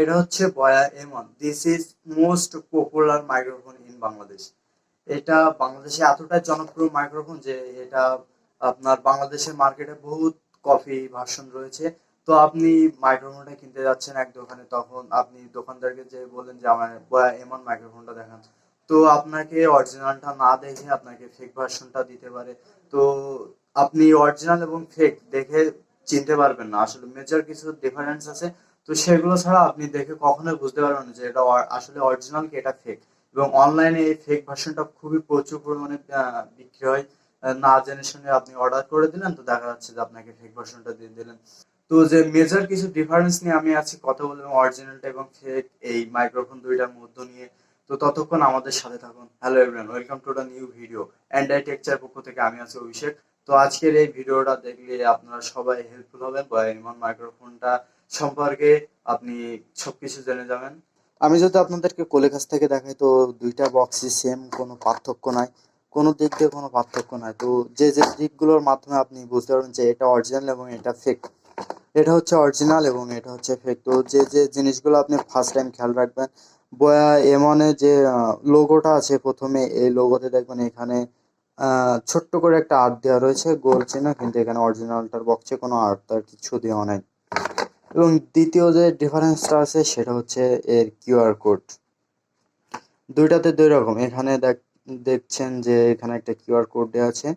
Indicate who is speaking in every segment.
Speaker 1: এটা হচ্ছে বয়া M1। This is most popular microphone in Bangladesh. এটা বাংলাদেশে এতটাই জনপ্রিয় মাইক্রোফোন যে এটা আপনার বাংলাদেশের মার্কেটে বহুত কপি ভার্সন রয়েছে। তো আপনি মাইক্রোফোনটা কিনতে যাচ্ছেন এক দোকানে, তখন আপনি দোকানদারকে যে বললেন যে আমার বয়া M1 মাইক্রোফোনটা দেখান, তো আপনাকে অরিজিনালটা না দেখে আপনাকে ফেক ভার্সনটা দিতে পারে। তো আপনি অরিজিনাল এবং ফেক দেখে চিনতে পারবেন না, আসলে মেজর কিছু ডিফারেন্স আছে। তো সেগুলো ছাড়া আপনি দেখে কখনোই বুঝতে পারবেন না যে এটা আসলে অরিজিনাল কি এটা ফেক। এবং অনলাইনে এই ফেক ভার্সনটা খুবই প্রচুর পরিমাণে বিক্রি হয়। না জেনে শুনে আপনি অর্ডার করে দিলেন, তো দেখা যাচ্ছে যে আপনাকে ফেক ভার্সনটা দিয়ে দিলেন। তো যে মেজর কিছু ডিফারেন্স নিয়ে আমি আজকে কথা বলবো অরিজিনালটা এবং ফেক এই মাইক্রোফোন দুইটার মধ্য নিয়ে। তো ততক্ষণ আমাদের সাথে থাকুন। Hello everyone, welcome to the new video. And I texture পক্ষ থেকে আমি আছি অভিষেক। তো আজকের এই ভিডিওটা দেখলে আপনারা সবাই হেল্পফুল হবেন, বা এমন মাইক্রোফোনটা সম্পর্কে আপনি সবকিছু জেনে যাবেন। আমি যদি আপনাদেরকে কোলে কাছ থেকে দেখাই, তো দুইটা বক্সই সেম, কোনো পার্থক্য নাই, কোনো দিক দিয়ে কোনো পার্থক্য নাই। তো যে যে দিকগুলোর মাধ্যমে আপনি বুঝতে পারবেন যে এটা অরিজিনাল এবং এটা ফেক, এটা হচ্ছে অরিজিনাল এবং এটা হচ্ছে ফেক। তো যে যে জিনিসগুলো আপনি ফার্স্ট টাইম খেয়াল রাখবেন, বয়া M1 যে লোগোটা আছে প্রথমে, এই লোগোতে দেখবেন এখানে ছোট্ট করে একটা আর্ট দেওয়া রয়েছে গোল চিহ্ন, কিন্তু এখানে অরিজিনালটার বক্সে কোনো আর্ট তার কিছু দেওয়া নাই। এবং দ্বিতীয় যে ডিফারেন্সটা আছে সেটা হচ্ছে এর কিউআর কোড। দুইটাতে দুই রকম। এখানে দেখছেন যে এখানে একটা কিউআর কোড দেওয়া আছে।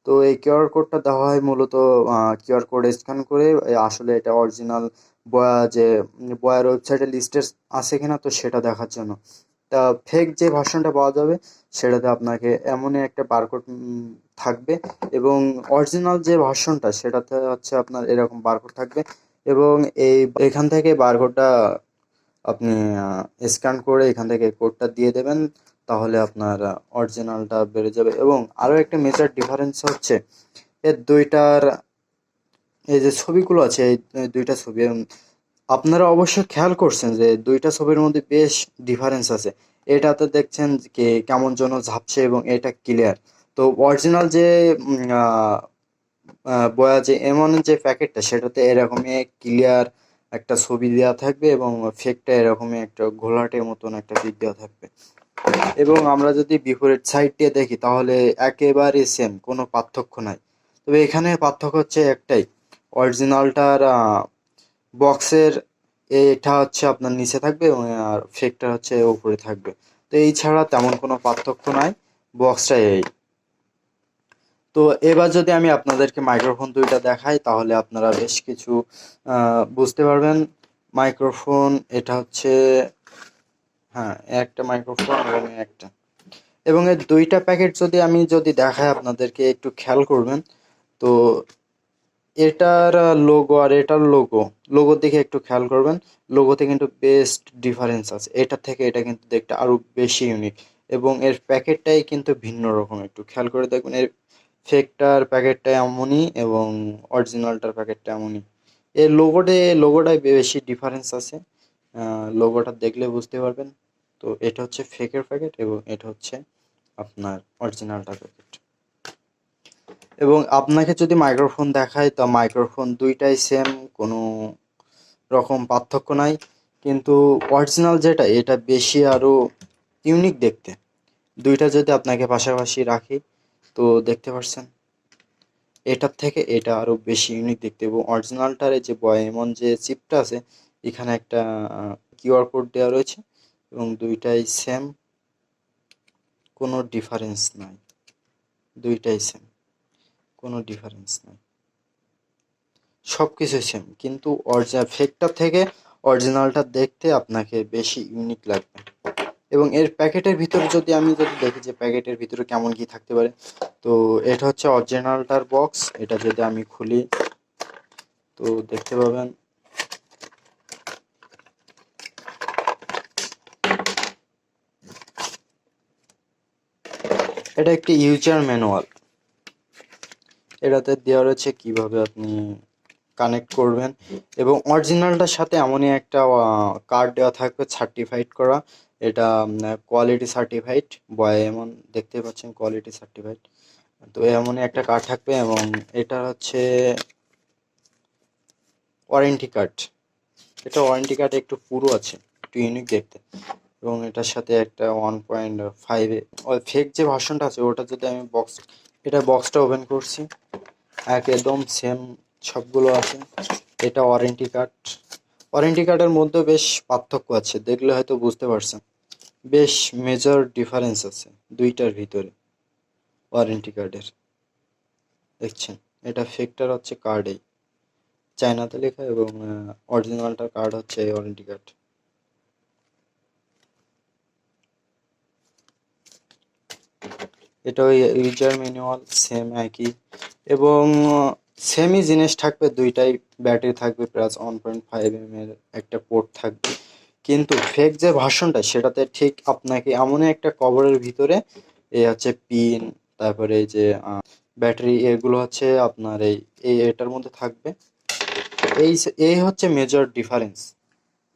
Speaker 1: তো এই কিউআর কোডটা দেওয়া হয় মূলত কিউআর কোড স্ক্যান করে আসলে এটা অরিজিনাল বয়া যে বয়ার ওয়েবসাইটে লিস্টেড আছে কিনা তো সেটা দেখার জন্য। তা ফেক যে ভার্সনটা পাওয়া যাবে সেটাতে আপনাকে এমনই একটা বারকোড থাকবে, এবং অরিজিনাল যে ভার্সনটা সেটাতে হচ্ছে আপনার এরকম বারকোড থাকবে। এবং এই এখান থেকে বারকোডটা আপনি স্ক্যান করে এখান থেকে কোডটা দিয়ে দেবেন, তাহলে আপনার অরিজিনালটা বেড়ে যাবে। এবং আরও একটা মেজর ডিফারেন্স হচ্ছে এর দুইটার এই যে ছবিগুলো আছে, এই দুইটা ছবি আপনারা অবশ্যই খেয়াল করছেন যে দুইটা ছবির মধ্যে বেশ ডিফারেন্স আছে। এটাতে দেখছেন যে কেমন যেন ঝাপছে এবং এটা ক্লিয়ার। তো অরিজিনাল যে বয়া যে M1 যে প্যাকেটটা সেটাতে এরকমই ক্লিয়ার একটা ছবি দেওয়া থাকবে, এবং ফেকটা এরকমই একটা ঘোলাটে মতন একটা পিক দেওয়া থাকবে। এবং আমরা যদি বিপরীত সাইড দিয়ে দেখি তাহলে একেবারে সেম, কোনো পার্থক্য নাই। তবে এখানে পার্থক্য হচ্ছে একটাই, অরিজিনালটার বক্সের এটা হচ্ছে আপনার নিচে থাকবে এবং আর ফেকটা হচ্ছে উপরে থাকবে। তো এই ছাড়া তেমন কোনো পার্থক্য নাই, বক্সটাই এই। তো এবার যদি আমি আপনাদেরকে মাইক্রোফোন দুইটা দেখাই তাহলে আপনারা বেশ কিছু বুঝতে পারবেন। মাইক্রোফোন এটা হচ্ছে, হ্যাঁ, একটা মাইক্রোফোন এবং একটা, এবং এর দুইটা প্যাকেট যদি দেখাই আপনাদেরকে একটু খেয়াল করবেন। তো এটার লোগো আর এটার লোগোর দিকে একটু খেয়াল করবেন। লোগোতে কিন্তু বেস্ট ডিফারেন্স আছে, এটার থেকে এটা কিন্তু দেখতে আরো বেশি ইউনিক। এবং এর প্যাকেটটাই কিন্তু ভিন্ন রকম, একটু খেয়াল করে দেখবেন। এর ফেকটার প্যাকেটটা এমনই এবং অরিজিনালটার প্যাকেটটা এমনই। এর লোগোটাই বেশি ডিফারেন্স আছে, লোগোটা দেখলে বুঝতে পারবেন। তো এটা হচ্ছে ফেকের প্যাকেট এবং এটা হচ্ছে আপনার অরিজিনালটার প্যাকেট। এবং আপনাকে যদি মাইক্রোফোন দেখায় তা মাইক্রোফোন দুইটাই সেম, কোনো রকম পার্থক্য নাই। কিন্তু অরিজিনাল যেটা এটা বেশি আরো ইউনিক দেখতে। দুইটা যদি আপনাকে পাশাপাশি রাখি তো দেখতে পাচ্ছেন এটার থেকে এটা আরো বেশি ইউনিক দেখতে। এবং অরিজিনালটার যে বয়ামন যে চিপটা আছে এখানে একটা কিউআর কোড দেওয়া রয়েছে, এবং দুইটাই সেম, কোনো ডিফারেন্স নাই, দুইটাই সেম, কোনো ডিফারেন্স নাই, সব কিছু সেম। কিন্তু অরিজিনাল ফেকটা থেকে অরিজিনালটা দেখতে আপনাকে বেশি ইউনিক লাগবে। এবং এর প্যাকেটের ভিতরে যদি দেখি যে প্যাকেটের ভিতরে কেমন কি থাকতে পারে, তো এটা হচ্ছে অরিজিনালটার বক্স। এটা যদি আমি খুলি তো দেখতে পাবেন এটা একটি ইউজার ম্যানুয়াল। এটাতে দেওয়া রয়েছে কিভাবে আপনি কানেক্ট করবেন, এবং অরিজিনালটার সাথে এমনই একটা কার্ড দেওয়া থাকবে সার্টিফাইড করা। এটা কোয়ালিটি সার্টিফাইড, বয় এমন দেখতে পাচ্ছেন কোয়ালিটি সার্টিফাইড। তো এমনই একটা কার্ড থাকবে, এবং এটা হচ্ছে ওয়ারেন্টি কার্ড। এটা ওয়ারেন্টি কার্ড একটু পুরো আছে, একটু ইউনিক দেখতে, এবং এটার সাথে একটা 1.5 ওই ফেক যে ভার্সনটা আছে ওটা যদি আমি এটা বক্সটা ওপেন করছি, একদম সেম সবগুলো আছে। এটা ওয়ারেন্টি কার্ডের মধ্যে বেশ পার্থক্য আছে, দেখলে হয়তো বুঝতে পারছেন, বেশ মেজর ডিফারেন্স আছে দুইটার ভিতরে ওয়ারেন্টি কার্ডের, দেখছেন। এটা ফেকটার হচ্ছে কার্ডেই চায়নাতে লেখা, এবং অরিজিনালটার কার্ড হচ্ছে এই ওয়ারেন্টি কার্ড। এটা ওই ইউজার ম্যানুয়াল সেম একই, এবং সেমই জিনিস থাকবে, দুইটাই ব্যাটারি থাকবে, প্লাস 1.5 এর একটা পোর্ট থাকবে। কিন্তু ফেক যে ভার্সনটা সেটাতে ঠিক আপনাকে এমন একটা কভারের ভিতরে এই হচ্ছে পিন, তারপরে এই যে ব্যাটারি, এগুলো হচ্ছে আপনার এই এটার মধ্যে থাকবে। এই এই হচ্ছে মেজর ডিফারেন্স।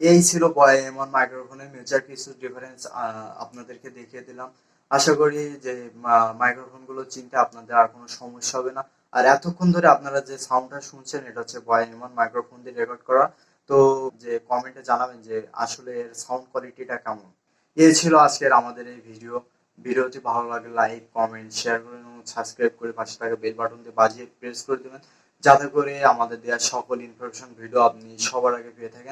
Speaker 1: এই ছিল বয় এমন মাইক্রোফোনের মেজর কিছু ডিফারেন্স, আপনাদেরকে দেখিয়ে দিলাম। আশা করি যে মাইক্রোফোন গুলো চিনতে আপনাদের আর কোনো সমস্যা হবে না। আর এতক্ষণ ধরে আপনারা যে সাউন্ডটা শুনছেন এটা হচ্ছে বয় এমন মাইক্রোফোন দিয়ে রেকর্ড করা। তো যে কমেন্টে জানাবেন যে আসলে এর সাউন্ড কোয়ালিটিটা কেমন। এই ছিল আজকের আমাদের এই ভিডিওটি ভালো লাগলে লাইক কমেন্ট শেয়ার করুন এবং সাবস্ক্রাইব করে পাশে থাকা বেল বাটন দিয়ে বাজিয়ে প্রেস করে দেবেন, যাতে করে আমাদের দেওয়া সকল ইনফরমেশন ভিডিও আপনি সবার আগে পেয়ে থাকেন।